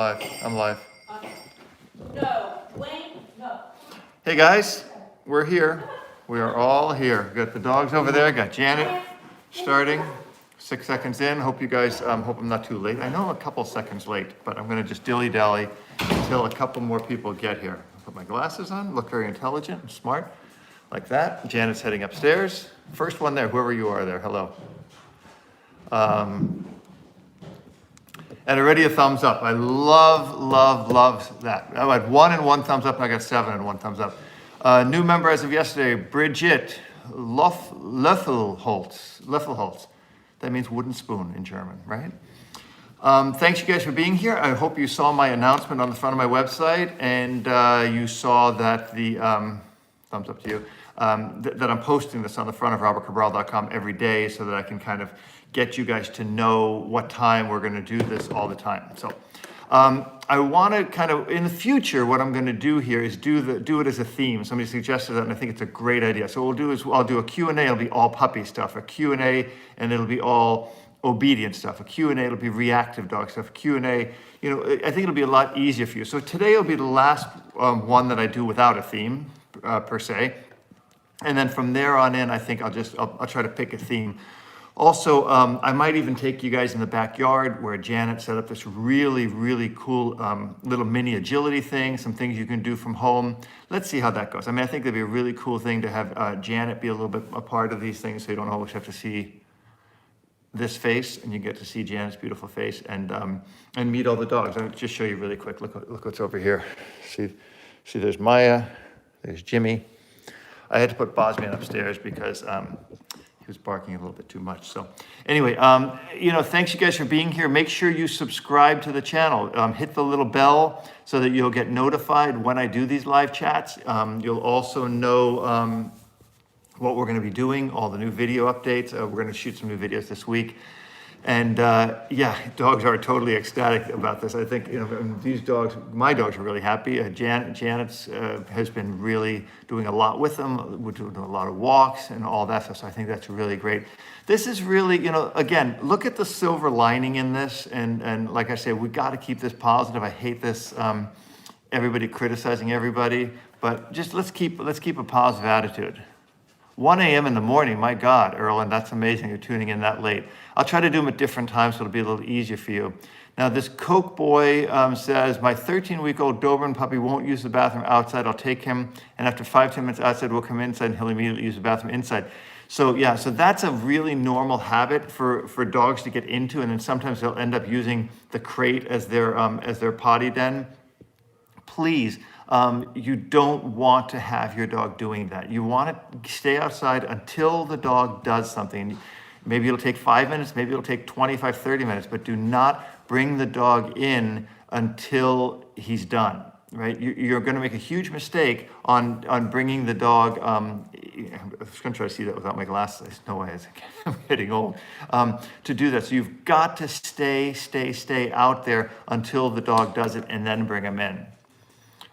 Live. I'm live. No, Wayne, no. Hey guys, we're here. We are all here. Got the dogs over there. Got Janet starting. 6 seconds in. Hope you guys. Hope I'm not too late. I know I'm a couple seconds late, but I'm gonna just dilly dally until a couple more people get here. Put my glasses on. Look very intelligent and smart, like that. Janet's heading upstairs. First one there. Whoever you are there. Hello. And already a thumbs up. I love that. I had 1 and 1 thumbs up, and I got 7 and 1 thumbs up. New member as of yesterday, Bridget Löffelholz. That means wooden spoon in German, right? Thanks you guys for being here. I hope you saw my announcement on the front of my website, and you saw that the, thumbs up to you, that I'm posting this on the front of robertcabral.com every day so that I can kind of get you guys to know what time we're going to do this all the time. So I want to kind of, in the future, what I'm going to do here is do it as a theme. Somebody suggested that, and I think it's a great idea. So what we'll do is I'll do a Q&A. It'll be all puppy stuff. A Q&A, and it'll be all obedient stuff. A Q&A, it'll be reactive dog stuff. Q&A, you know, I think it'll be a lot easier for you. So today will be the last one that I do without a theme, per se. And then from there on in, I think I'll try to pick a theme. Also, I might even take you guys in the backyard where Janet set up this really cool little mini agility thing, some things you can do from home. Let's see how that goes. I mean, I think it'd be a really cool thing to have Janet be a little bit a part of these things, so you don't always have to see this face, and you get to see Janet's beautiful face and meet all the dogs. I'll just show you really quick. Look what's over here. See, there's Maya, there's Jimmy. I had to put Bosman upstairs because he was barking a little bit too much. So anyway, you know, thanks you guys for being here. Make sure you subscribe to the channel. Hit the little bell so that you'll get notified when I do these live chats. You'll also know what we're going to be doing, all the new video updates. We're going to shoot some new videos this week. And yeah, dogs are totally ecstatic about this. I think, you know, these dogs, my dogs are really happy. Janet's has been really doing a lot with them. We're doing a lot of walks and all that stuff. So I think that's really great. This is really, you know, again, look at the silver lining in this. And like I say, we got to keep this positive. I hate this, everybody criticizing everybody, but just let's keep a positive attitude. 1 a.m. in the morning, my God, Erlen, that's amazing. You're tuning in that late. I'll try to do them at different times so it'll be a little easier for you. Now, this Coke boy says, my 13-week-old Doberman puppy won't use the bathroom outside. I'll take him, and after 5-10 minutes outside, we'll come inside, and he'll immediately use the bathroom inside. So yeah, so that's a really normal habit for dogs to get into, and then sometimes they'll end up using the crate as their potty den. Please, you don't want to have your dog doing that. You want to stay outside until the dog does something. Maybe it'll take 5 minutes, maybe it'll take 25, 30 minutes, but do not bring the dog in until he's done, right? You're going to make a huge mistake on bringing the dog. I'm just going to try to see that without my glasses. There's no way, I'm getting old, to do that. So you've got to stay out there until the dog does it and then bring him in.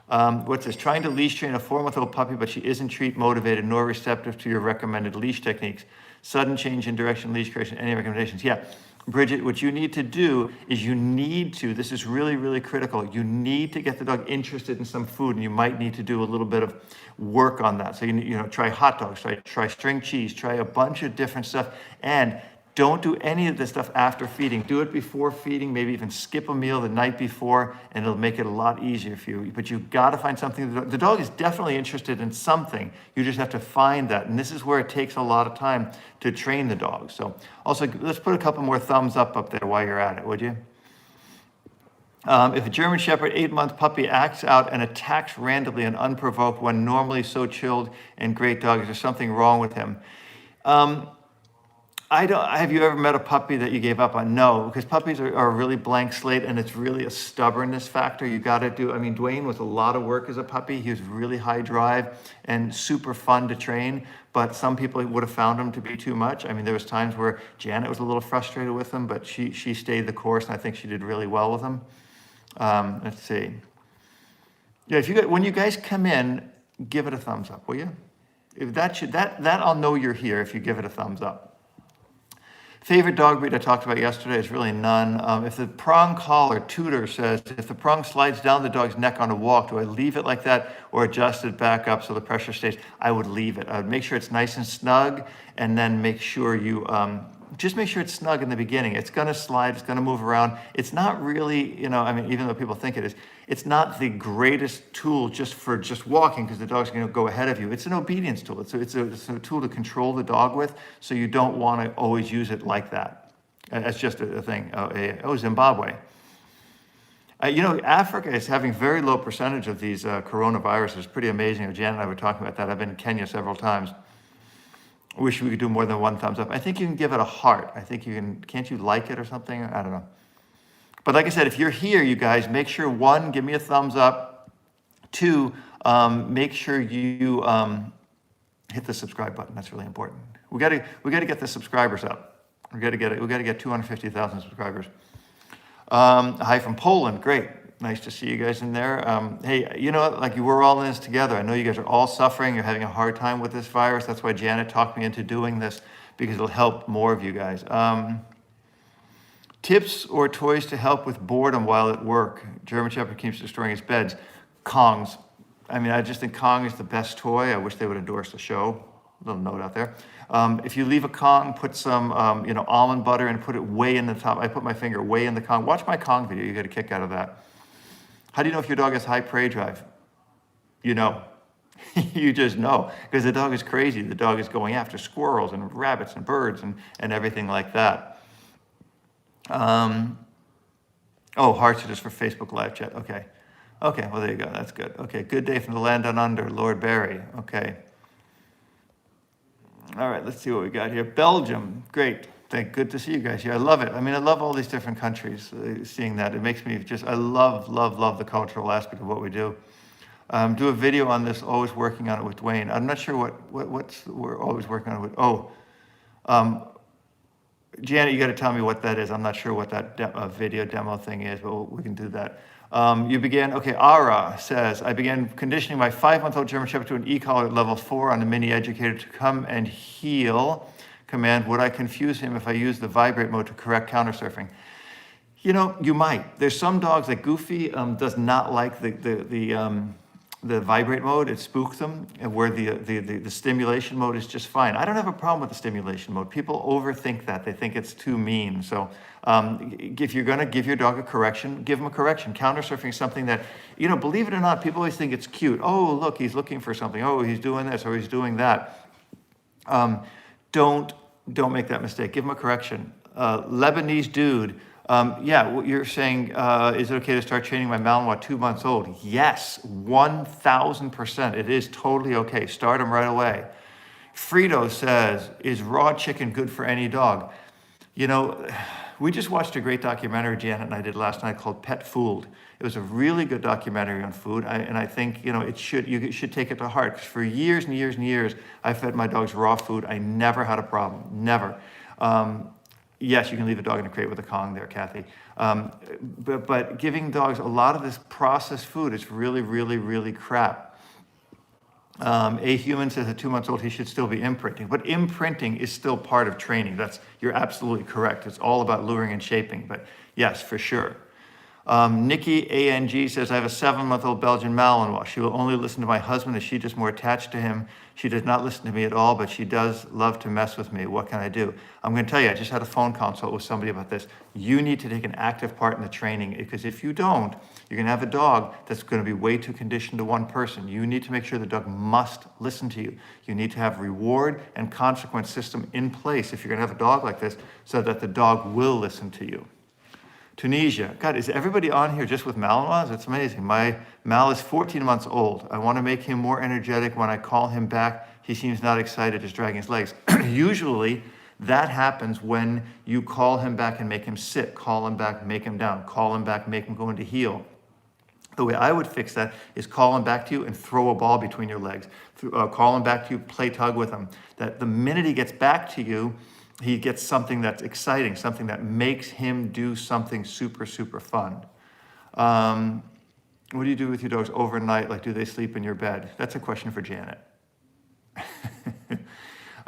What's this? Trying to leash train a 4-month-old puppy, but she isn't treat motivated nor receptive to your recommended leash techniques. Sudden change in direction, leash creation, any recommendations? Yeah, Bridget, what you need to do is this is really critical. You need to get the dog interested in some food, and you might need to do a little bit of work on that. So, you know, try hot dogs, try string cheese, try a bunch of different stuff, and don't do any of this stuff after feeding. Do it before feeding, maybe even skip a meal the night before, and it'll make it a lot easier for you. But you've got to find something. The dog is definitely interested in something. You just have to find that. And this is where it takes a lot of time to train the dog. So also, let's put a couple more thumbs up there while you're at it, would you? If a German Shepherd 8-month puppy acts out and attacks randomly and unprovoked when normally so chilled and great dog, is there something wrong with him? Have you ever met a puppy that you gave up on? No, because puppies are a really blank slate, and it's really a stubbornness factor. You got to do, I mean, Dwayne was a lot of work as a puppy. He was really high drive and super fun to train, but some people would have found him to be too much. I mean, there was times where Janet was a little frustrated with him, but she stayed the course, and I think she did really well with him. Let's see. Yeah, when you guys come in, give it a thumbs up, will you? If that I'll know you're here if you give it a thumbs up. Favorite dog breed I talked about yesterday is really none. If the prong collar, Tudor says, if the prong slides down the dog's neck on a walk, do I leave it like that or adjust it back up so the pressure stays? I would leave it. I would make sure it's nice and snug, and then make sure you, just make sure it's snug in the beginning. It's gonna slide, it's gonna move around. It's not really, I mean, even though people think it is, it's not the greatest tool for just walking, because the dog's gonna go ahead of you. It's an obedience tool. It's a tool to control the dog with, so you don't wanna always use it like that. That's just a thing. Zimbabwe. Africa is having very low percentage of these coronaviruses. It's pretty amazing. Jan and I were talking about that. I've been in Kenya several times. I wish we could do more than one thumbs up. I think you can give it a heart. I think you can. Can't you like it or something? I don't know. But like I said, if you're here, you guys, make sure, 1, give me a thumbs up. 2, make sure you hit the subscribe button. That's really important. We gotta get the subscribers up. We gotta get 250,000 subscribers. Hi from Poland. Great. Nice to see you guys in there. Hey, we're all in this together. I know you guys are all suffering. You're having a hard time with this virus. That's why Janet talked me into doing this, because it'll help more of you guys. Tips or toys to help with boredom while at work. German Shepherd keeps destroying his beds. Kongs. I mean, I just think Kong is the best toy. I wish they would endorse the show. Little note out there. If you leave a Kong, put some, almond butter and put it way in the top. I put my finger way in the Kong. Watch my Kong video. You get a kick out of that. How do you know if your dog has high prey drive? You know. You just know, because the dog is crazy. The dog is going after squirrels and rabbits and birds and everything like that. Hearts are just for Facebook live chat. Okay, well, there you go. That's good. Okay, good day from the land down under, Lord Barry. Okay. All right, let's see what we got here. Belgium, great. Good to see you guys here. I love it. I mean, I love all these different countries, seeing that. It makes me I love the cultural aspect of what we do. Do a video on this, always working on it with Dwayne. I'm not sure what's we're always working on it with. Janet, you got to tell me what that is. I'm not sure what that video demo thing is, but we can do that. Ara says, I began conditioning my 5-month-old German Shepherd to an e-collar at level 4 on the mini educator to come and heel command. Would I confuse him if I use the vibrate mode to correct counter surfing? You might. There's some dogs, like Goofy, does not like the vibrate mode. It spooks them, where the stimulation mode is just fine. I don't have a problem with the stimulation mode. People overthink that. They think it's too mean. So if you're going to give your dog a correction, give him a correction. Counter surfing is something that, believe it or not, people always think it's cute. Oh, look, he's looking for something. Oh, he's doing this or he's doing that. Don't make that mistake. Give him a correction. Lebanese dude. You're saying, is it okay to start training my Malinois 2 months old? Yes, 1,000%. It is totally okay. Start him right away. Frito says, is raw chicken good for any dog? We just watched a great documentary Janet and I did last night called Pet Fooled. It was a really good documentary on food, and I think you should take it to heart. Because for years and years and years, I fed my dogs raw food. I never had a problem, never. Yes, you can leave a dog in a crate with a Kong there, Kathy. But giving dogs a lot of this processed food is really, really, really crap. A human says at 2 months old he should still be imprinting, but imprinting is still part of training. You're absolutely correct. It's all about luring and shaping, but yes, for sure. Nikki ANG says, I have a 7-month-old Belgian Malinois. She will only listen to my husband as she's just more attached to him. She does not listen to me at all, but she does love to mess with me. What can I do? I'm going to tell you, I just had a phone consult with somebody about this. You need to take an active part in the training, because if you don't, you're going to have a dog that's going to be way too conditioned to one person. You need to make sure the dog must listen to you. You need to have reward and consequence system in place if you're going to have a dog like this, so that the dog will listen to you. Tunisia. God, is everybody on here just with Malinois? It's amazing. My Mal is 14 months old. I want to make him more energetic. When I call him back, he seems not excited, just dragging his legs. Usually, that happens when you call him back and make him sit. Call him back, make him down. Call him back, make him go into heel. The way I would fix that is call him back to you and throw a ball between your legs. Call him back to you, play tug with him. That the minute he gets back to you, he gets something that's exciting, something that makes him do something super, super fun. What do you do with your dogs overnight? Like, do they sleep in your bed? That's a question for Janet.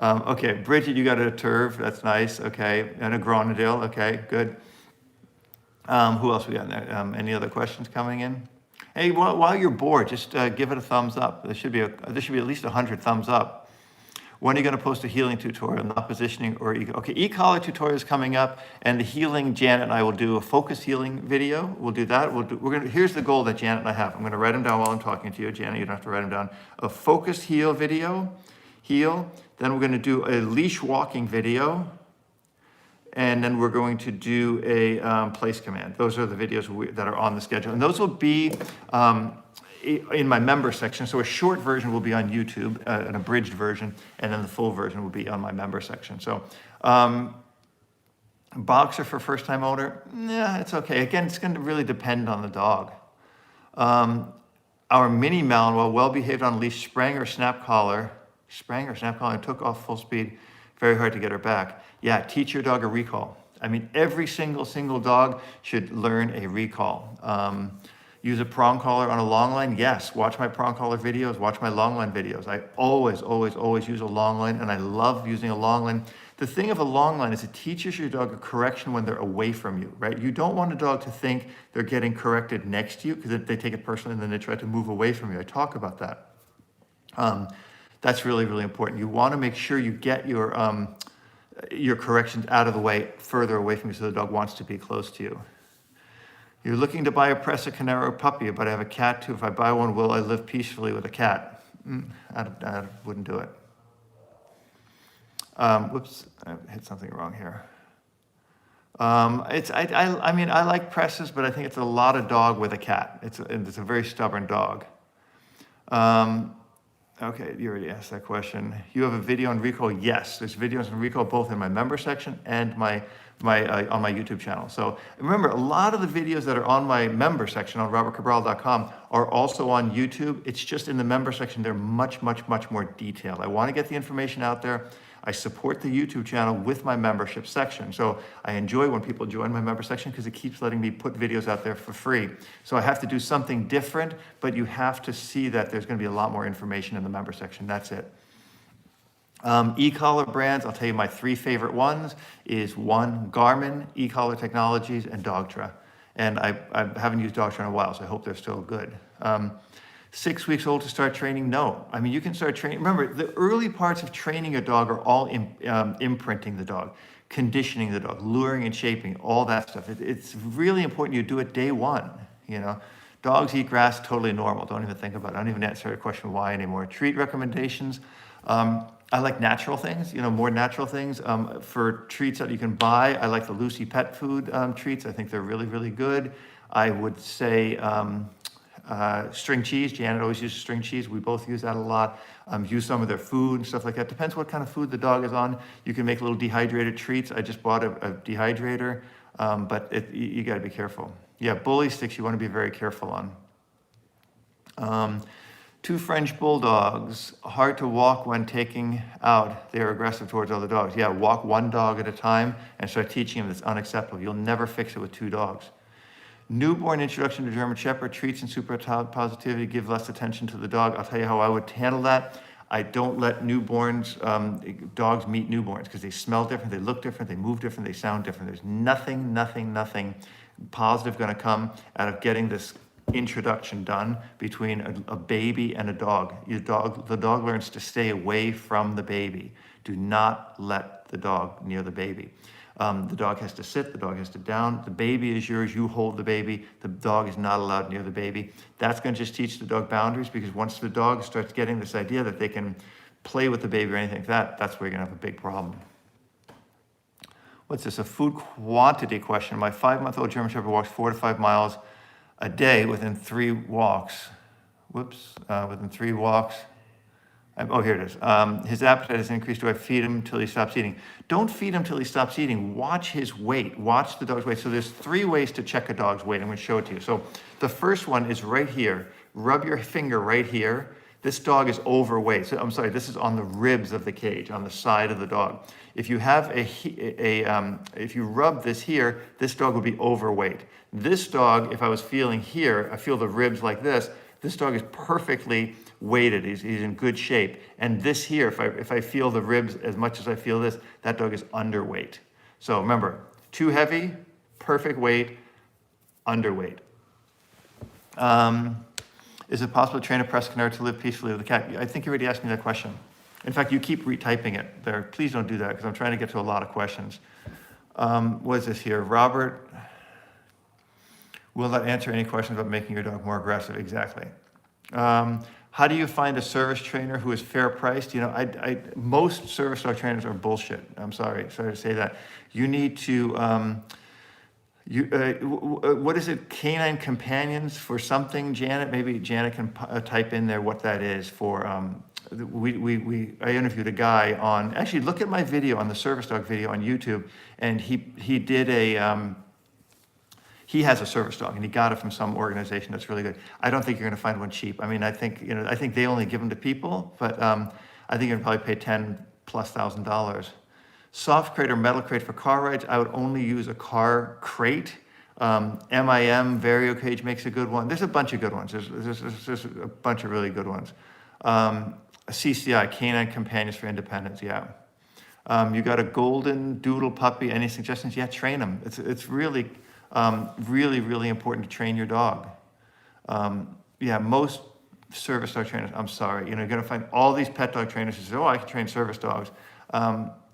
Okay, Bridget, you got a turf. That's nice. Okay, and a Gronadale. Okay, good. Who else we got there? Any other questions coming in? Hey, while you're bored, just give it a thumbs up. There should be at least 100 thumbs up. When are you going to post a healing tutorial, not positioning or okay, e-collar tutorial is coming up, and the healing, Janet and I will do a focus healing video. We'll do that. Here's the goal that Janet and I have. I'm going to write them down while I'm talking to you, Janet. You don't have to write them down. A focused heal video, Then we're going to do a leash walking video, and then we're going to do a place command. Those are the videos that are on the schedule, and those will be in my member section. So a short version will be on YouTube, an abridged version, and then the full version will be on my member section. So boxer for first time owner, yeah, it's okay. Again, it's going to really depend on the dog. Our mini Malinois, well behaved on leash, sprang or snap collar, and took off full speed. Very hard to get her back. Yeah, teach your dog a recall. I mean, every single dog should learn a recall. Use a prong collar on a long line? Yes. Watch my prong collar videos, watch my long line videos. I always use a long line, and I love using a long line. The thing of a long line is it teaches your dog a correction when they're away from you, right? You don't want a dog to think they're getting corrected next to you because they take it personally and then they try to move away from you. I talk about that. That's really important. You want to make sure you get your corrections out of the way, further away from you, so the dog wants to be close to you. You're looking to buy a Presa Canaro puppy, but I have a cat too. If I buy one, will I live peacefully with a cat? I wouldn't do it. Whoops, I hit something wrong here. I mean, I like Presas, but I think it's a lot of dog with a cat. It's a very stubborn dog. Okay, you already asked that question. You have a video on recall? Yes, there's videos on recall both in my member section and on my YouTube channel. So remember, a lot of the videos that are on my member section on robertcabral.com are also on YouTube. It's just in the member section, they're much more detailed. I want to get the information out there. I support the YouTube channel with my membership section. So I enjoy when people join my member section because it keeps letting me put videos out there for free. So I have to do something different, but you have to see that there's going to be a lot more information in the member section. That's it. E-collar brands, I'll tell you my 3 favorite ones is 1, Garmin, E-collar Technologies, and Dogtra. And I haven't used Dogtra in a while, so I hope they're still good. 6 weeks old to start training? No. I mean, you can start training. Remember, the early parts of training a dog are all imprinting the dog, conditioning the dog, luring and shaping, all that stuff. It's really important you do it day 1, you know. Dogs eat grass, totally normal. Don't even think about it. I don't even answer the question why anymore. Treat recommendations. I like natural things, more natural things. For treats that you can buy, I like the Lucy Pet Food treats. I think they're really good. I would say string cheese. Janet always uses string cheese. We both use that a lot. Use some of their food and stuff like that. Depends what kind of food the dog is on. You can make little dehydrated treats. I just bought a dehydrator, but you got to be careful. Yeah, bully sticks you want to be very careful on. 2 French bulldogs, hard to walk when taking out. They're aggressive towards other dogs. Yeah, walk 1 dog at a time and start teaching them that's unacceptable. You'll never fix it with 2 dogs. Newborn introduction to German Shepherd, treats and super positivity, give less attention to the dog. I'll tell you how I would handle that. I don't let newborns, dogs meet newborns because they smell different, they look different, they move different, they sound different. There's nothing positive going to come out of getting this introduction done between a baby and a dog. The dog learns to stay away from the baby. Do not let the dog near the baby. The dog has to sit, the dog has to down. The baby is yours, you hold the baby. The dog is not allowed near the baby. That's going to just teach the dog boundaries, because once the dog starts getting this idea that they can play with the baby or anything like that, that's where you're going to have a big problem. What's this? A food quantity question. My 5-month-old German Shepherd walks 4 to 5 miles a day within 3 walks. Within 3 walks. Here it is. His appetite has increased. Do I feed him until he stops eating? Don't feed him until he stops eating. Watch his weight. Watch the dog's weight. So there's 3 ways to check a dog's weight. I'm going to show it to you. So the first one is right here. Rub your finger right here. This dog is overweight. So I'm sorry, this is on the ribs of the cage, on the side of the dog. If you have if you rub this here, this dog would be overweight. This dog, if I was feeling here, I feel the ribs like this. This dog is perfectly weighted. He's in good shape. And this here, if I feel the ribs as much as I feel this, that dog is underweight. So remember, too heavy, perfect weight, underweight. Is it possible to train a Preston Canard to live peacefully with a cat? I think you already asked me that question. In fact, you keep retyping it there. Please don't do that because I'm trying to get to a lot of questions. What is this here? Robert, will that answer any questions about making your dog more aggressive? Exactly. How do you find a service trainer who is fair priced? You know, most service dog trainers are bullshit. I'm sorry to say that. You need to, what is it? Canine companions for something, Janet? Maybe Janet can type in there what that is for. I interviewed a guy on, actually look at my video on the service dog video on YouTube, and he did a, he has a service dog and he got it from some organization that's really good. I don't think you're going to find one cheap. I mean, I think they only give them to people, but I think you're going to probably pay $10,000+. Soft crate or metal crate for car rides, I would only use a car crate. MIM, Vario Cage makes a good one. There's a bunch of good ones. There's a bunch of really good ones. CCI, Canine Companions for Independence, yeah. You got a golden doodle puppy, any suggestions? Yeah, train them. It's really, really important to train your dog. Yeah, most service dog trainers, I'm sorry, you're gonna find all these pet dog trainers who say, oh, I can train service dogs.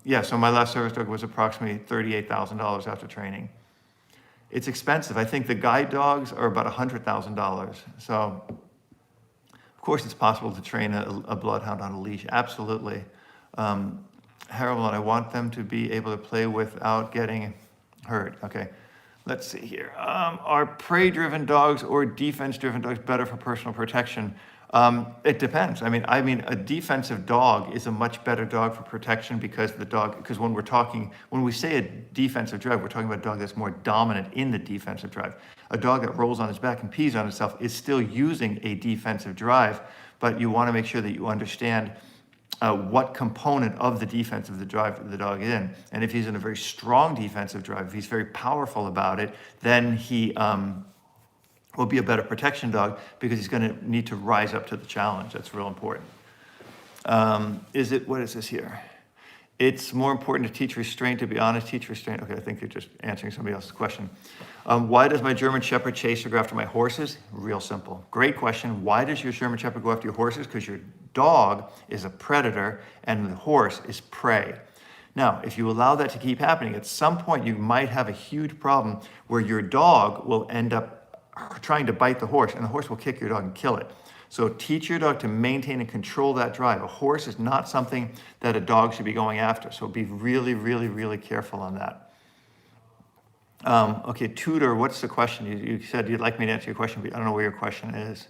Yeah, so my last service dog was approximately $38,000 after training. It's expensive. I think the guide dogs are about $100,000. So, of course, it's possible to train a bloodhound on a leash. Absolutely. Harold, I want them to be able to play without getting hurt. Okay, let's see here. Are prey-driven dogs or defense-driven dogs better for personal protection? It depends. I mean, a defensive dog is a much better dog for protection because when we say a defensive drive, we're talking about a dog that's more dominant in the defensive drive. A dog that rolls on his back and pees on itself is still using a defensive drive, but you want to make sure that you understand what component of the defensive drive the dog is in. And if he's in a very strong defensive drive, if he's very powerful about it, then he will be a better protection dog because he's going to need to rise up to the challenge. That's real important. What is this here? It's more important to teach restraint, to be honest, teach restraint. Okay, I think you're just answering somebody else's question. Why does my German Shepherd chase or go after my horses? Real simple. Great question. Why does your German Shepherd go after your horses? Because your dog is a predator and the horse is prey. Now, if you allow that to keep happening, at some point you might have a huge problem where your dog will end up trying to bite the horse and the horse will kick your dog and kill it. So teach your dog to maintain and control that drive. A horse is not something that a dog should be going after. So be really, really, really careful on that. Okay, Tudor, what's the question? You said you'd like me to answer your question, but I don't know where your question is.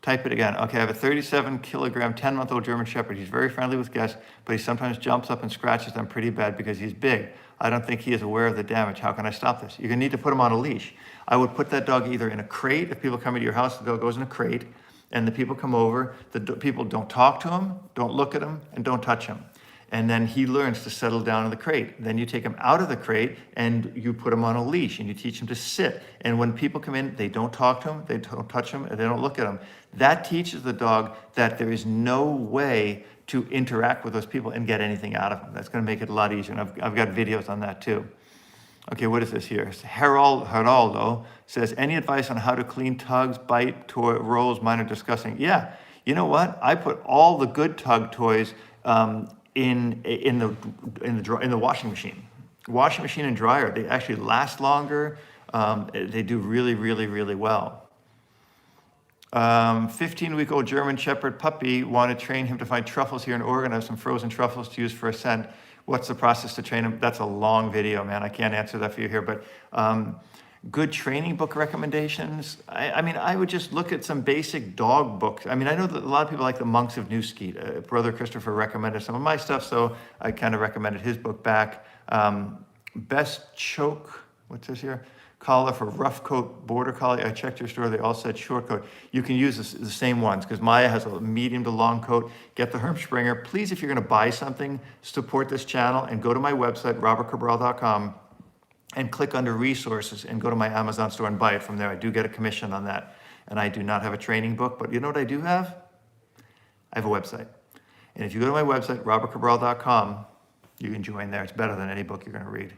Type it again. Okay, I have a 37-kilogram, 10-month-old German Shepherd. He's very friendly with guests, but he sometimes jumps up and scratches them pretty bad because he's big. I don't think he is aware of the damage. How can I stop this? You're going to need to put him on a leash. I would put that dog either in a crate. If people come into your house, the dog goes in a crate, and the people come over. The people don't talk to him, don't look at him, and don't touch him. And then he learns to settle down in the crate. Then you take him out of the crate, and you put him on a leash, and you teach him to sit. And when people come in, they don't talk to him, they don't touch him, and they don't look at him. That teaches the dog that there is no way to interact with those people and get anything out of them. That's going to make it a lot easier, and I've got videos on that too. Okay, what is this here? Geraldo says, any advice on how to clean tugs, bite, toy, rolls? Mine are disgusting. Yeah, you know what? I put all the good tug toys in the washing machine. Washing machine and dryer, they actually last longer. They do really, really, really well. 15-week-old German Shepherd puppy, want to train him to find truffles here in Oregon. I have some frozen truffles to use for a scent. What's the process to train him? That's a long video, man. I can't answer that for you here, but good training book recommendations. I mean, I would just look at some basic dog books. I mean, I know that a lot of people like the Monks of Newskeet. Brother Christopher recommended some of my stuff, so I kind of recommended his book back. Best choke, what's this here? Collar for rough coat border collie. I checked your store, they all said short coat. You can use the same ones because Maya has a medium to long coat. Get the Hermspringer. Please, if you're going to buy something, support this channel and go to my website, robertcabral.com, and click under resources and go to my Amazon store and buy it from there. I do get a commission on that. And I do not have a training book, but you know what I do have? I have a website. And if you go to my website, robertcabral.com, you can join there. It's better than any book you're going to read.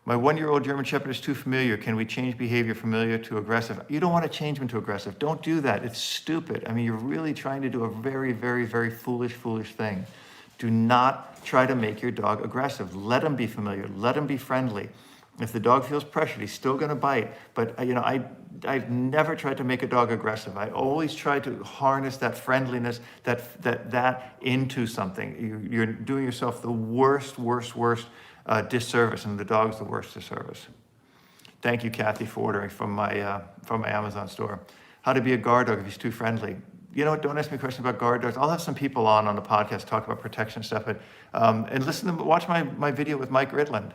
My 1-year-old German Shepherd is too familiar. Can we change behavior familiar to aggressive? You don't want to change him to aggressive. Don't do that. It's stupid. I mean, you're really trying to do a very, very, very foolish thing. Do not try to make your dog aggressive. Let him be familiar. Let him be friendly. If the dog feels pressured, he's still going to bite. But I've never tried to make a dog aggressive. I always try to harness that friendliness, that into something. You're doing yourself the worst disservice, and the dog's the worst disservice. Thank you, Kathy, for ordering from my Amazon store. How to be a guard dog if he's too friendly. You know what? Don't ask me questions about guard dogs. I'll have some people on the podcast talk about protection stuff. But and watch my video with Mike Ridland.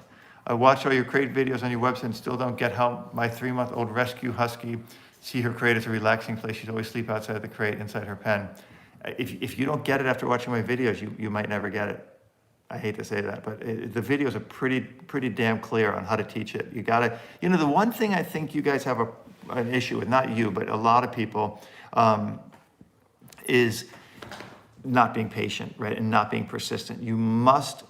I watch all your crate videos on your website and still don't get how my 3-month-old rescue husky, see her crate as a relaxing place. She'd always sleep outside of the crate, inside her pen. If you don't get it after watching my videos, you might never get it. I hate to say that, but the videos are pretty damn clear on how to teach it. You gotta, the one thing I think you guys have an issue with, not you, but a lot of people, is not being patient, right? And not being persistent. You must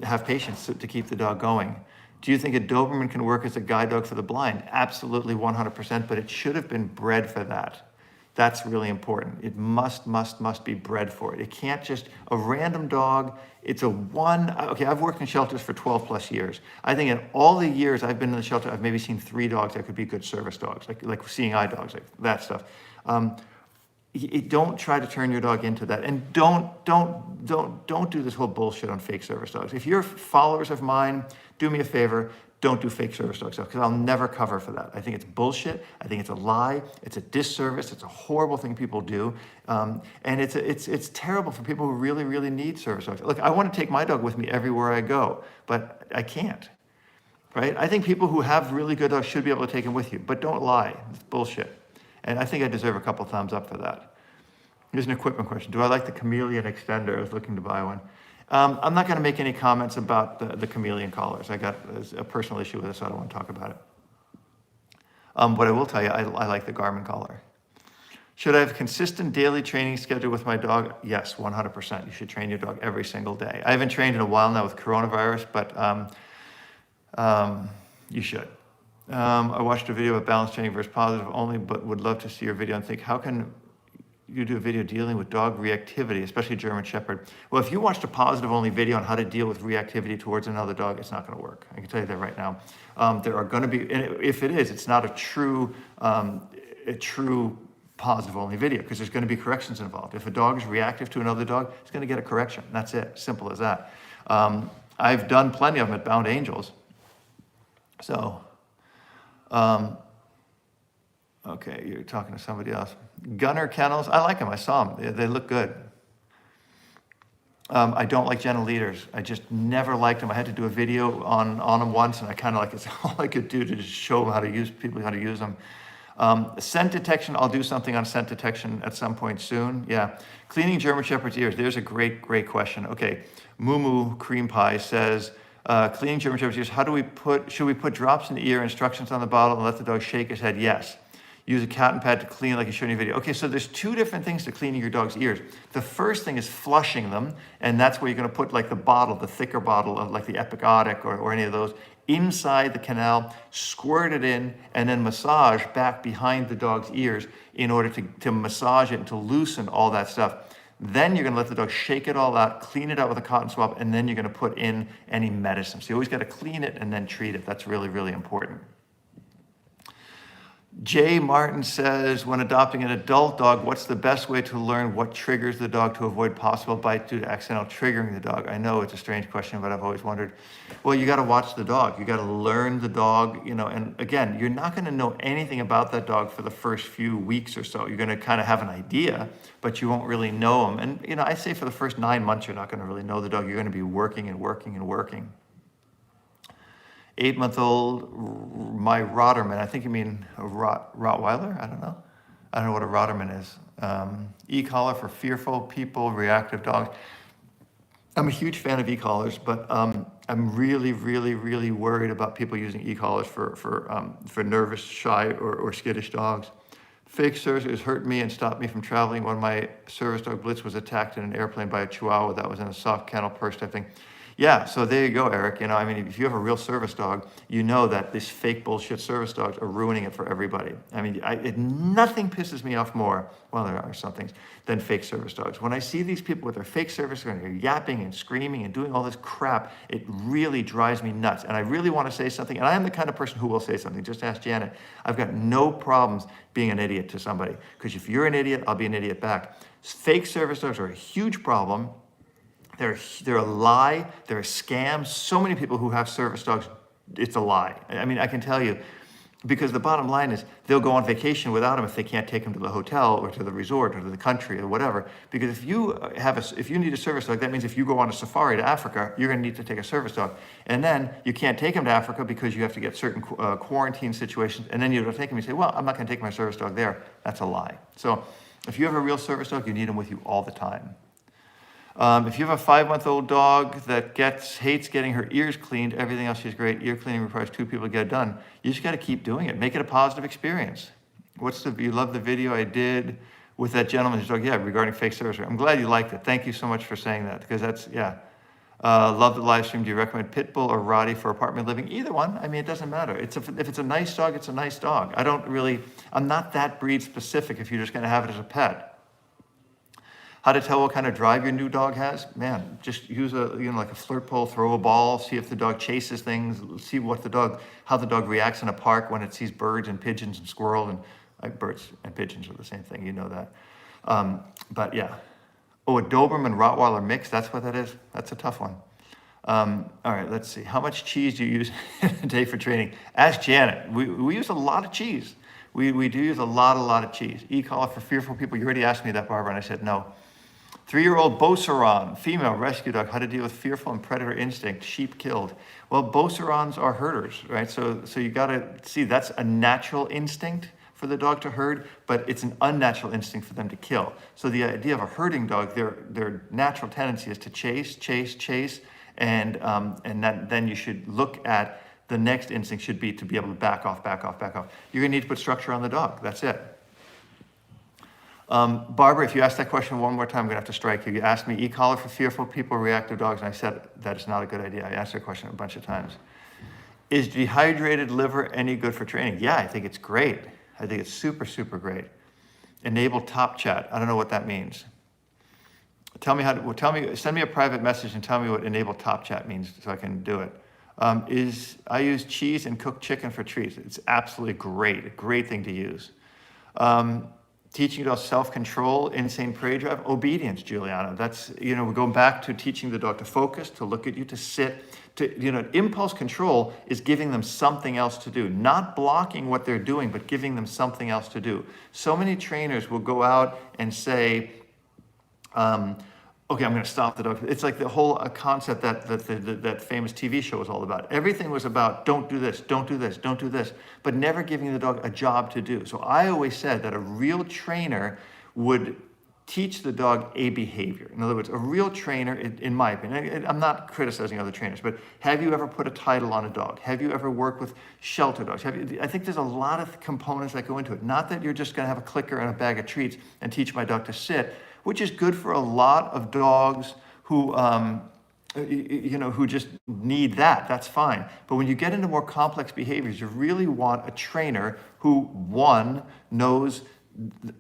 have patience to keep the dog going. Do you think a Doberman can work as a guide dog for the blind? Absolutely, 100%, but it should have been bred for that. That's really important. It must be bred for it. It can't just, a random dog, okay, I've worked in shelters for 12 plus years. I think in all the years I've been in the shelter, I've maybe seen 3 dogs that could be good service dogs, like seeing eye dogs, like that stuff. Don't try to turn your dog into that. And don't do this whole bullshit on fake service dogs. If you're followers of mine, do me a favor, don't do fake service dog stuff, because I'll never cover for that. I think it's bullshit. I think it's a lie. It's a disservice. It's a horrible thing people do. And it's terrible for people who really need service dogs. Look, I want to take my dog with me everywhere I go, but I can't, right? I think people who have really good dogs should be able to take them with you, but don't lie. It's bullshit. And I think I deserve a couple thumbs up for that. Here's an equipment question. Do I like the Chameleon extender? I was looking to buy one. I'm not going to make any comments about the Chameleon collars. I got a personal issue with this, so I don't want to talk about it. But I will tell you, I like the Garmin collar. Should I have a consistent daily training schedule with my dog? Yes, 100%. You should train your dog every single day. I haven't trained in a while now with coronavirus, but you should. I watched a video about balance training versus positive only, but would love to see your video and think, how can you do a video dealing with dog reactivity, especially German Shepherd? Well, if you watched a positive only video on how to deal with reactivity towards another dog, it's not going to work. I can tell you that right now. There are going to be, and if it is, it's not a true positive only video, because there's going to be corrections involved. If a dog is reactive to another dog, it's going to get a correction. That's it. Simple as that. I've done plenty of them at Bound Angels. So, okay, you're talking to somebody else. Gunner Kennels, I like them. I saw them. They look good. I don't like gentle leaders. I just never liked them. I had to do a video on them once, and I kind of like, it's all I could do to just show how to use them. Scent detection, I'll do something on scent detection at some point soon. Yeah. Cleaning German Shepherd's ears, there's a great question. Okay, Moo Cream Pie says, cleaning German Shepherd's ears, should we put drops in the ear, instructions on the bottle, and let the dog shake his head? Yes. Use a cotton pad to clean like you showed in your video. Okay, so there's 2 different things to cleaning your dog's ears. The first thing is flushing them, and that's where you're going to put like the bottle, the thicker bottle of like the Epigotic or any of those, inside the canal, squirt it in, and then massage back behind the dog's ears in order to massage it and to loosen all that stuff. Then you're going to let the dog shake it all out, clean it out with a cotton swab, and then you're going to put in any medicine. So you always got to clean it and then treat it. That's really important. Jay Martin says, when adopting an adult dog, what's the best way to learn what triggers the dog to avoid possible bite due to accidental triggering the dog? I know it's a strange question, but I've always wondered. Well, you got to watch the dog. You got to learn the dog, and again, you're not going to know anything about that dog for the first few weeks or so. You're going to kind of have an idea, but you won't really know them. And, I say for the first 9 months, you're not going to really know the dog. You're going to be working and working and working. 8-month-old, my Rotterman. I think you mean a Rottweiler? I don't know. I don't know what a Rotterman is. E-collar for fearful people, reactive dogs. I'm a huge fan of e-collars, but I'm really worried about people using e-collars for nervous, shy, or skittish dogs. Fake service hurt me and stopped me from traveling. When my service dog Blitz was attacked in an airplane by a Chihuahua that was in a soft kennel purse type thing. Yeah, so there you go, Eric. You know, I mean, if you have a real service dog, you know that these fake bullshit service dogs are ruining it for everybody. I mean, nothing pisses me off more, well, there are some things, than fake service dogs. When I see these people with their fake service dogs, they're yapping and screaming and doing all this crap, it really drives me nuts. And I really want to say something, and I am the kind of person who will say something. Just ask Janet. I've got no problems being an idiot to somebody, because if you're an idiot, I'll be an idiot back. Fake service dogs are a huge problem. They're a lie, they're a scam. So many people who have service dogs, it's a lie. I mean, I can tell you, because the bottom line is they'll go on vacation without them if they can't take them to the hotel or to the resort or to the country or whatever. Because if you need a service dog, that means if you go on a safari to Africa, you're going to need to take a service dog. And then you can't take them to Africa because you have to get certain quarantine situations. And then you don't take them. You say, well, I'm not going to take my service dog there. That's a lie. So if you have a real service dog, you need them with you all the time. If you have a 5-month-old dog that hates getting her ears cleaned, everything else she's great. Ear cleaning requires 2 people to get it done. You just got to keep doing it. Make it a positive experience. You love the video I did with that gentleman who's dog? Yeah, regarding fake service. I'm glad you liked it. Thank you so much for saying that, because that's, yeah. Love the live stream. Do you recommend Pitbull or Roddy for apartment living? Either one. I mean, it doesn't matter. If it's a nice dog, it's a nice dog. I'm not that breed specific if you're just going to have it as a pet. How to tell what kind of drive your new dog has? Man, just use like a flirt pole, throw a ball, see if the dog chases things, see how the dog reacts in a park when it sees birds and pigeons and squirrel birds and pigeons are the same thing, you know that. But yeah. Oh, a Doberman Rottweiler mix, that's what that is? That's a tough one. All right, let's see. How much cheese do you use a day for training? Ask Janet. We use a lot of cheese. We do use a lot of cheese. E-collar for fearful people. You already asked me that, Barbara, and I said no. 3-year-old Beauceron, female rescue dog, how to deal with fearful and predator instinct, sheep killed. Well, Beaucerons are herders, right? So you gotta see, that's a natural instinct for the dog to herd, but it's an unnatural instinct for them to kill. So the idea of a herding dog, their natural tendency is to chase, and then you should look at the next instinct should be to be able to back off. You're gonna need to put structure on the dog, that's it. Barbara, if you ask that question one more time, I'm going to have to strike you. You asked me e-collar for fearful people, reactive dogs, and I said that is not a good idea. I asked that question a bunch of times. Is dehydrated liver any good for training? Yeah, I think it's great. I think it's super, super great. Enable top chat. I don't know what that means. Send me a private message and tell me what enable top chat means so I can do it. I use cheese and cooked chicken for treats. It's absolutely great. A great thing to use. Teaching dog self-control, insane prey drive, obedience, Juliana. That's, we're going back to teaching the dog to focus, to look at you, to sit, impulse control is giving them something else to do, not blocking what they're doing, but giving them something else to do. So many trainers will go out and say, okay, I'm going to stop the dog. It's like the whole concept that famous TV show was all about. Everything was about don't do this, but never giving the dog a job to do. So I always said that a real trainer would teach the dog a behavior. In other words, a real trainer, in my opinion, I'm not criticizing other trainers, but have you ever put a title on a dog? Have you ever worked with shelter dogs? I think there's a lot of components that go into it. Not that you're just going to have a clicker and a bag of treats and teach my dog to sit, which is good for a lot of dogs who, who just need that. That's fine. But when you get into more complex behaviors, you really want a trainer who, one, knows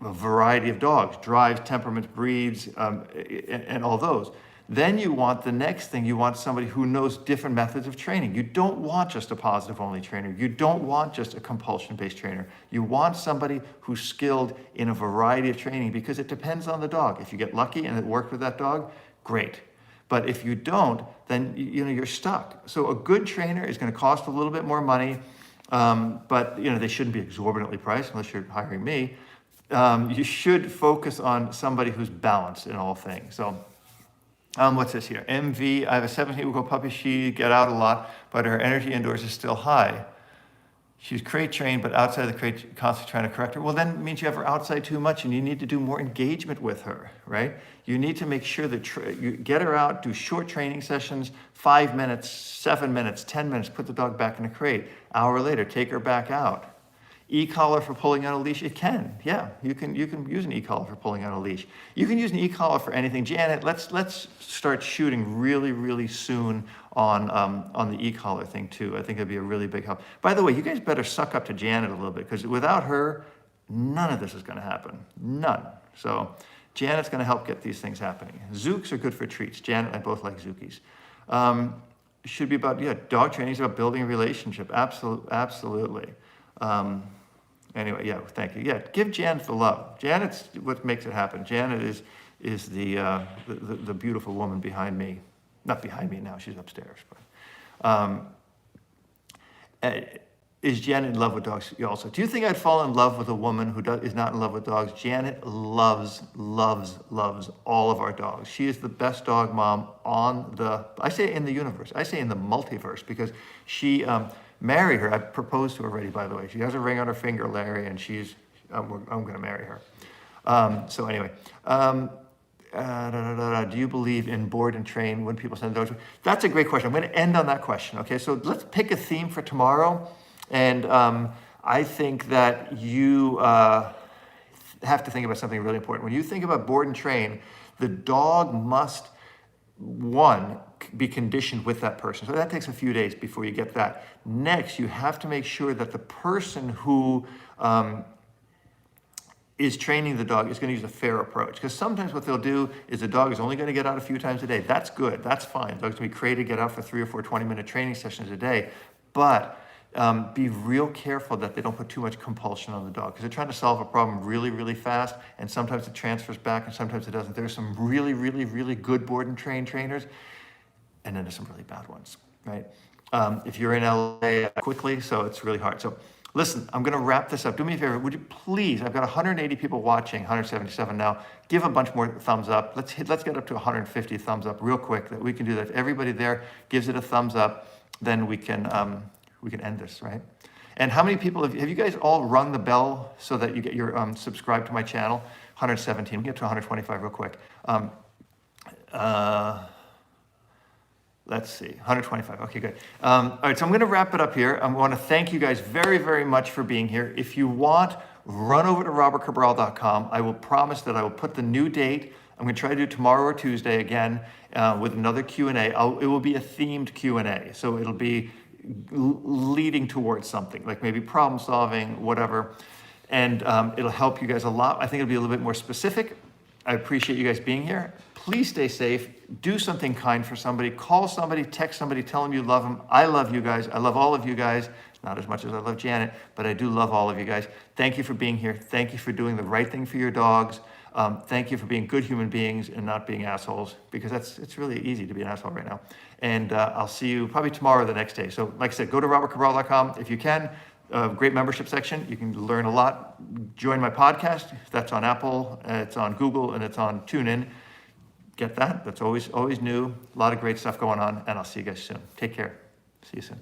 a variety of dogs, drives, temperaments, breeds, and all those. Then you want the next thing, you want somebody who knows different methods of training. You don't want just a positive only trainer. You don't want just a compulsion-based trainer. You want somebody who's skilled in a variety of training because it depends on the dog. If you get lucky and it worked with that dog, great. But if you don't, then you're stuck. So a good trainer is going to cost a little bit more money, but they shouldn't be exorbitantly priced unless you're hiring me. You should focus on somebody who's balanced in all things. So. What's this here? MV, I have a 17-week-old puppy. She get out a lot, but her energy indoors is still high. She's crate trained, but outside the crate, constantly trying to correct her. Well, then it means you have her outside too much, and you need to do more engagement with her, right? You need to make sure that you get her out, do short training sessions, 5 minutes, 7 minutes, 10 minutes, put the dog back in the crate. Hour later, take her back out. E-collar for pulling out a leash? It can, yeah. You can use an e-collar for pulling out a leash. You can use an e-collar for anything. Janet, let's start shooting really, really soon on the e-collar thing too. I think it'd be a really big help. By the way, you guys better suck up to Janet a little bit, because without her, none of this is going to happen. None. So Janet's going to help get these things happening. Zooks are good for treats. Janet and I both like Zookies. Should be about, yeah, dog training is about building a relationship. Absolutely. Anyway, yeah, thank you. Yeah, give Janet the love. Janet's what makes it happen. Janet is the beautiful woman behind me. Not behind me now, she's upstairs. But is Janet in love with dogs also? Do you think I'd fall in love with a woman who is not in love with dogs? Janet loves all of our dogs. She is the best dog mom I say in the universe, I say in the multiverse, because she, marry her. I proposed to her already, by the way. She has a ring on her finger, Larry, and I'm going to marry her. So anyway, do you believe in board and train when people send dogs? That's a great question. I'm going to end on that question. Okay, so let's pick a theme for tomorrow. And I think that you have to think about something really important. When you think about board and train, the dog must, one, be conditioned with that person. So that takes a few days before you get that. Next, you have to make sure that the person who is training the dog is going to use a fair approach. Because sometimes what they'll do is the dog is only going to get out a few times a day. That's good. That's fine. Dogs can be created to get out for 3 or 4 20-minute training sessions a day. But be real careful that they don't put too much compulsion on the dog, because they're trying to solve a problem really, really fast, and sometimes it transfers back and sometimes it doesn't. There's some really, really, really good board and train trainers, and then there's some really bad ones, right? If you're in LA, quickly, so it's really hard. So listen, I'm going to wrap this up. Do me a favor, would you please, I've got 180 people watching, 177 now, give a bunch more thumbs up. Let's get up to 150 thumbs up real quick, that we can do that. If everybody there gives it a thumbs up, then we can end this, right? And how many people, have you guys all rung the bell so that you get your subscribe to my channel? 117, we get to 125 real quick. Let's see, 125, okay, good. All right, so I'm gonna wrap it up here. I wanna thank you guys very, very much for being here. If you want, run over to robertcabral.com. I will promise that I will put the new date. I'm gonna try to do tomorrow or Tuesday again with another Q&A. It will be a themed Q&A, so it'll be leading towards something, like maybe problem solving, whatever. And it'll help you guys a lot. I think it'll be a little bit more specific. I appreciate you guys being here. Please stay safe. Do something kind for somebody. Call somebody, text somebody, tell them you love them. I love you guys. I love all of you guys. Not as much as I love Janet, but I do love all of you guys. Thank you for being here. Thank you for doing the right thing for your dogs. Thank you for being good human beings and not being assholes, because it's really easy to be an asshole right now. And I'll see you probably tomorrow or the next day. So like I said, go to robertcabral.com if you can. Great membership section. You can learn a lot. Join my podcast. That's on Apple, it's on Google, and it's on TuneIn. Get that. That's always new. A lot of great stuff going on, and I'll see you guys soon. Take care. See you soon.